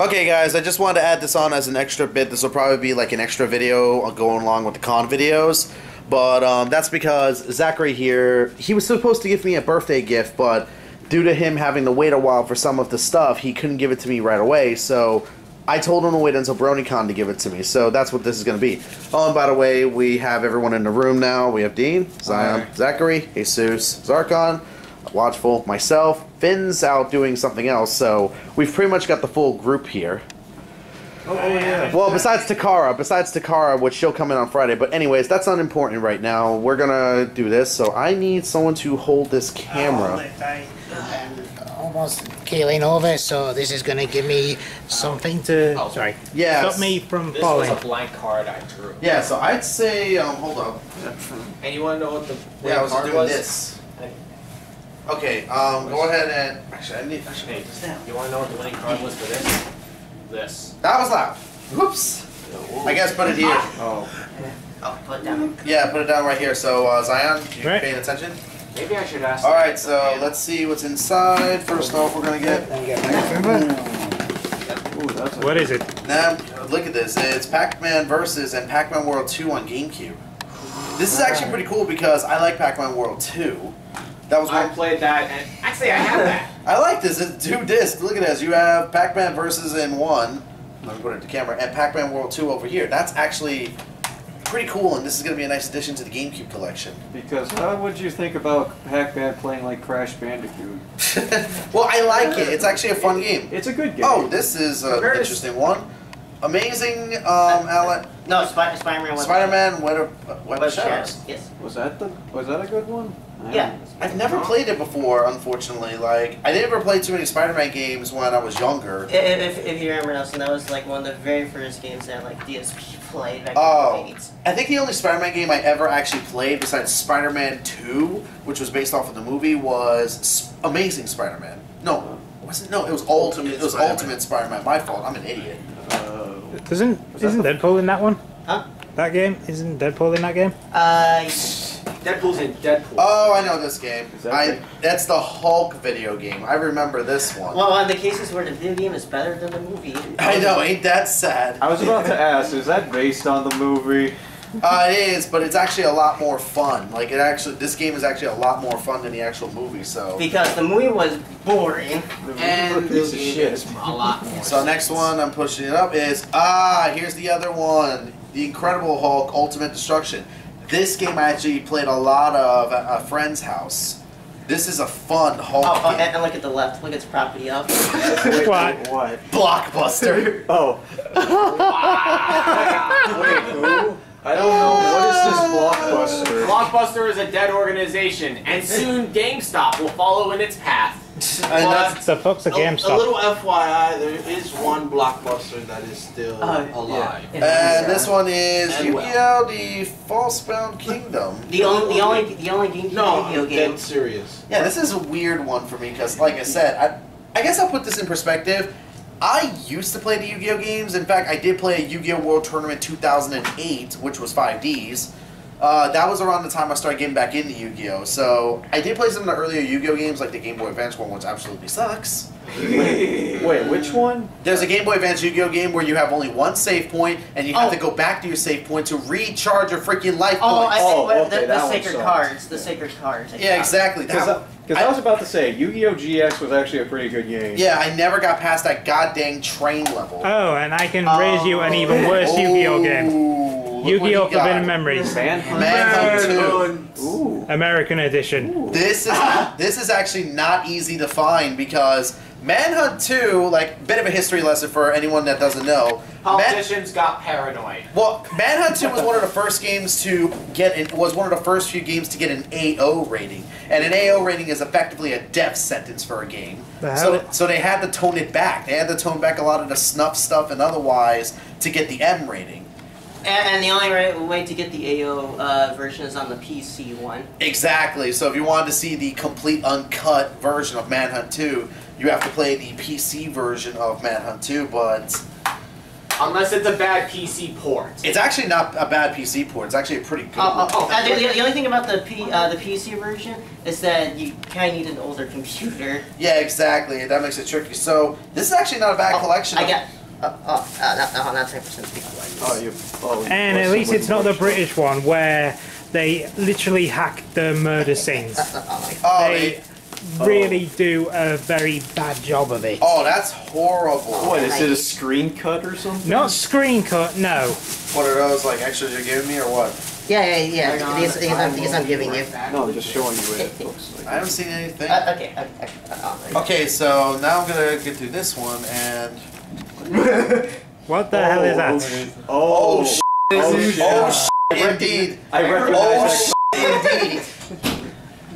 Okay guys, I just wanted to add this on as an extra bit. This will probably be like an extra video going along with the con videos. But that's because Zachary here, he was supposed to give me a birthday gift, but due to him having to wait a while for some of the stuff, he couldn't give it to me right away. So I told him to wait until Bronycon to give it to me. So that's what this is going to be. Oh, and by the way, we have everyone in the room now. We have Dean, Zion, Zachary, Jesus, Zarkon, Watchful, myself. Finn's out doing something else, so we've pretty much got the full group here. Oh yeah. Well, besides Takara, which she'll come in on Friday. But anyways, that's unimportant right now. We're gonna do this, so I need someone to hold this camera. Almost keeling over, so this is gonna give me something to stop me from falling. This was a blank card I drew. Yeah, so I'd say hold up. And you want to know what the I was card doing was? this. Okay, go ahead and actually I should Hey, put this down. you want to know what the winning card was for this? This. That was loud. Whoops. I guess put it here. Oh. Oh, put it down. Yeah, put it down right here. So Zion, you paying attention? Maybe I should ask. All right, so let's see what's inside. First off, we're gonna get. What is it? Now, look at this. It's Pac-Man Versus and Pac-Man World 2 on GameCube. This is actually pretty cool because I like Pac-Man World 2. That was I one. played that, and actually I have that. I like this. It's 2 discs. Look at this. You have Pac-Man Versus in one. Let me put it to camera. And Pac-Man World 2 over here. That's actually pretty cool, and this is going to be a nice addition to the GameCube collection. Because how would you think about Pac-Man playing like Crash Bandicoot? Well, I like it. It's actually a fun game. It's a good game. Oh, this is an interesting one. Amazing, Alan. No, Spider-Man. Spider-Man, Web of Shadows. Yes. Was that a good one? Yeah. I've never played it before, unfortunately. Like, I didn't ever play too many Spider-Man games when I was younger. If you remember, Nelson, that was like one of the very first games that like DSP played back in the 80s. I think the only Spider-Man game I ever actually played besides Spider-Man 2, which was based off of the movie, was Amazing Spider-Man. No, wasn't. No, it was Ultimate. It was Ultimate Spider-Man. My fault. I'm an idiot. Isn't Deadpool in that one? Huh? That game? Isn't Deadpool in that game? Deadpool's in Deadpool. Oh, I know this game. That's the Hulk video game. I remember this one. Well, in the cases where the video game is better than the movie. I know, ain't that sad? I was about to ask, is that based on the movie? It is, but it's actually a lot more fun. Like this game is actually a lot lot more fun than the actual movie. So because the movie was boring, and piece of shit. A lot more. So next one I'm pushing it up is here's the other one, the Incredible Hulk Ultimate Destruction. This game I actually played a lot of at a friend's house. This is a fun Hulk game. And look at the left. Look at its property up. Wait, what? Blockbuster. Oh. Wait, who? I don't know. What is this Blockbuster? Blockbuster is a dead organization, and soon GameStop will follow in its path. The fuck's a GameStop? A little FYI, there is one Blockbuster that is still alive. And this one is Yu-Gi-Oh! The Falsebound Kingdom. The only GameCube video game. Dead serious. Yeah, this is a weird one for me because, like I said, I guess I'll put this in perspective. I used to play the Yu-Gi-Oh! Games. In fact, I did play a Yu-Gi-Oh! World Tournament 2008, which was 5Ds. That was around the time I started getting back into Yu-Gi-Oh! So I did play some of the earlier Yu-Gi-Oh! Games, like the Game Boy Advance one, which absolutely sucks. Wait, which one? There's a Game Boy Advance Yu-Gi-Oh! Game where you have only one save point, and you have to go back to your save point to recharge your freaking life points. The sacred cards. The sacred cards. Yeah, exactly. Because I was about to say, Yu-Gi-Oh! GX was actually a pretty good game. Yeah, I never got past that goddamn train level. Oh, and I can raise you an even worse Yu-Gi-Oh! game. Yu-Gi-Oh! Forbidden Memories. Manhunt 2. Ooh. American Edition. Ooh. This is actually not easy to find because Manhunt 2, like, bit of a history lesson for anyone that doesn't know. Politicians got paranoid. Well, Manhunt 2 was one of the first games to get was one of the first few games to get an AO rating, and an AO rating is effectively a death sentence for a game. So they had to tone it back. They had to tone back a lot of the snuff stuff and otherwise to get the M rating. And the only way to get the AO version is on the PC one. Exactly. So if you wanted to see the complete uncut version of Manhunt 2, you have to play the PC version of Manhunt 2, but Unless it's a bad PC port. It's actually not a bad PC port. It's actually a pretty good one. The only thing about the PC version is that you kind of need an older computer. Yeah, exactly. That makes it tricky. So this is actually not a bad collection. I got. Not 10% And at least it's not the British one where they literally hack the murder scenes. They really do a very bad job of it. Oh, that's horrible. What, is it a screen cut or something? Not screen cut, no. What are those, like, extras you're giving me, or what? Yeah. These I'm giving you. No, I'm just showing you what it looks like. I haven't seen anything. Okay. So now I'm gonna get through this one, and... What the hell is that? Oh, indeed. I recognize indeed.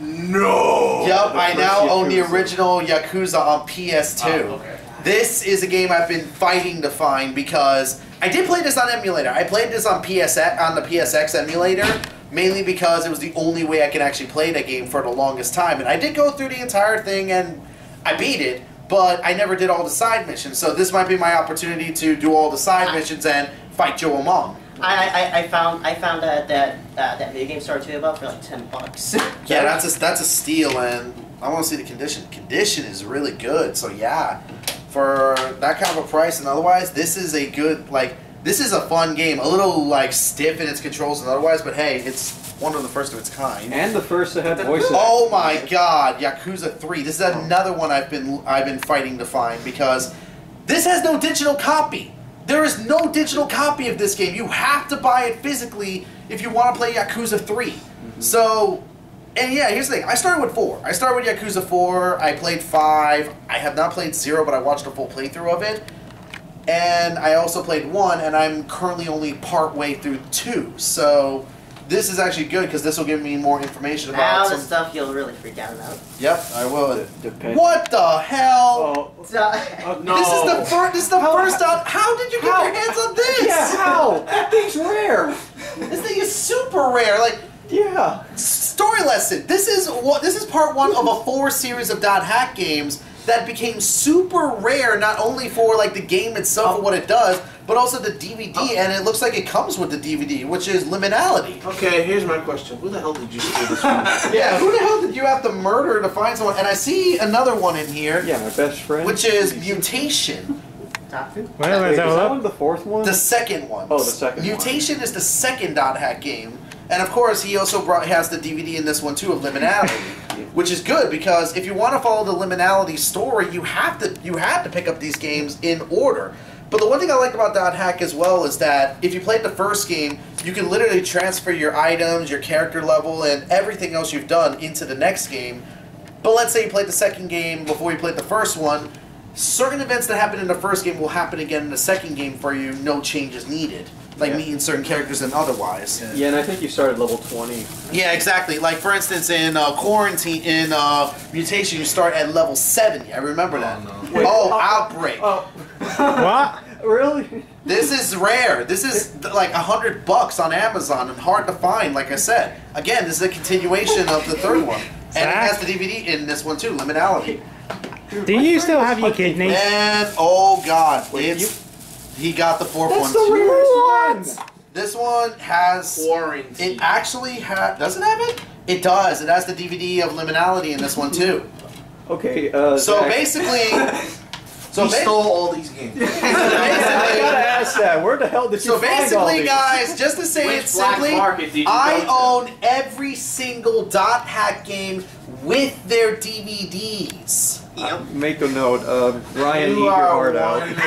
No! Yup, I now own the original Yakuza on PS2. Okay. This is a game I've been fighting to find because I did play this on emulator. I played this on on the PSX emulator, mainly because it was the only way I could actually play that game for the longest time. And I did go through the entire thing and I beat it, but I never did all the side missions. So this might be my opportunity to do all the side missions and fight Joe Among. I found that video game store too about for like $10. Yeah, that's a steal, and I want to see the condition. Condition is really good, so yeah, for that kind of a price and otherwise, this is a good, like, this is a fun game. A little like stiff in its controls and otherwise, but hey, it's one of the first of its kind. And the first that had voice acting. Oh my God, Yakuza 3. This is another one I've been fighting to find because this has no digital copy. There is no digital copy of this game. You have to buy it physically if you want to play Yakuza 3. So, and yeah, here's the thing. I started with 4. I started with Yakuza 4. I played 5. I have not played 0, but I watched a full playthrough of it. And I also played 1, and I'm currently only part way through 2. So, this is actually good because this will give me more information about the stuff you'll really freak out about. Yep, I will. Depends. What the hell? No. This is the first time. How did you get your hands on this? Yeah, how? That thing's rare. This thing is super rare. Like, yeah. Story lesson. This is part 1 of a 4 series of dot hack games that became super rare, not only for like the game itself and what it does, but also the DVD, and it looks like it comes with the DVD, which is Liminality. Okay, here's my question. Who the hell did you steal this from? Yeah, who the hell did you have to murder to find someone? And I see another one in here. Yeah, my best friend. Which is Mutation. Well, is that one the fourth one? The second one. Oh, the second Mutation is the second dot hack game. And of course, he also has the DVD in this one too of Liminality, which is good because if you want to follow the Liminality story, you have to pick up these games in order. But the one thing I like about Dot Hack as well is that if you played the first game, you can literally transfer your items, your character level, and everything else you've done into the next game. But let's say you played the second game before you played the first one, certain events that happened in the first game will happen again in the second game for you, no changes needed. Like meeting certain characters and otherwise. Yeah, and I think you started level 20. Yeah, exactly. Like, for instance, in Mutation, you start at level 70. I remember that. No. Wait, Outbreak. What? Really? This is rare. This is like $100 on Amazon and hard to find, like I said. Again, this is a continuation of the third one. And it has the DVD in this one too, Liminality. Do you still have your kidney? And, oh God, he got the fourth one That's the too. rarest one! This one has... Warranty. It actually has... Does it have it? It does. It has the DVD of Liminality in this one too. Okay, So Zach. basically... He stole all these games. I gotta ask that. Where the hell did you find all basically, these? guys, just to say it Which black simply, market did you I go to? own every single dot hack game with their DVDs. Make a note. Ryan, eat You your are heart out. one of these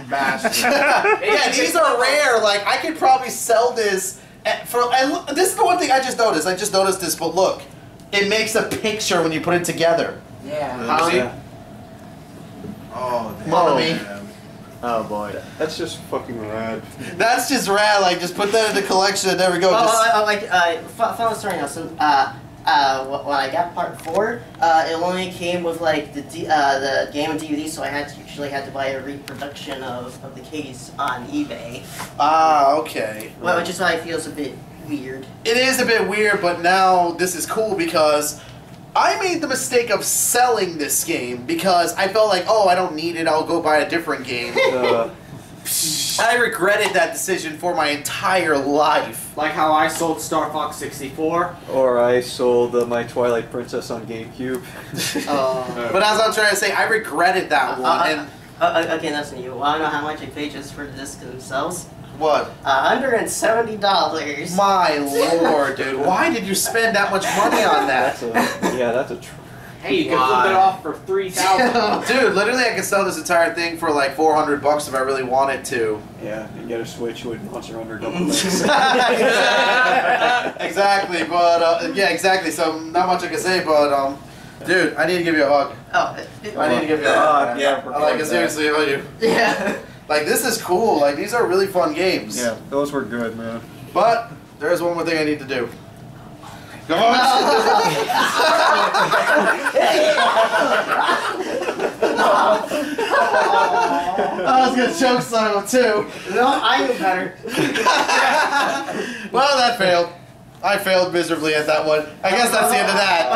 bastards. Yeah, these are rare. Like, I could probably sell this for. And look, this is the one thing I just noticed. I just noticed this, but look, it makes a picture when you put it together. Yeah. Yeah. Oh, damn. Mommy. Oh boy, that's just fucking rad. That's just rad. Like, just put that in the collection and there we go. Fun story, Nelson. When I got part 4, it only came with like the game and DVD, so I usually had to buy a reproduction of the case on eBay. Ah, okay. Well, which is why I feel a bit weird. It is a bit weird, but now this is cool because I made the mistake of selling this game because I felt like, oh, I don't need it, I'll go buy a different game. I regretted that decision for my entire life. Like how I sold Star Fox 64. Or I sold my Twilight Princess on GameCube. But as I'm trying to say, I regretted that one. Okay, that's new. Want to know how much I paid just for the discs themselves? What? $170. My lord, dude. Why did you spend that much money on that? That's a Hey, you can flip it off for $3,000. Dude, literally I could sell this entire thing for like $400 if I really wanted to. Yeah, and get a Switch with Monster Hunter double X. Exactly, but yeah, exactly. So not much I can say, but dude, I need to give you a hug. Oh, I need to give you a hug. Yeah, I like it seriously about you. yeah. Like this is cool. Like these are really fun games. Yeah, those were good, man. But there's one more thing I need to do. Come on. I was gonna choke some of them too. No, I knew better. Well, that failed. I failed miserably at that one. I guess that's the end of that.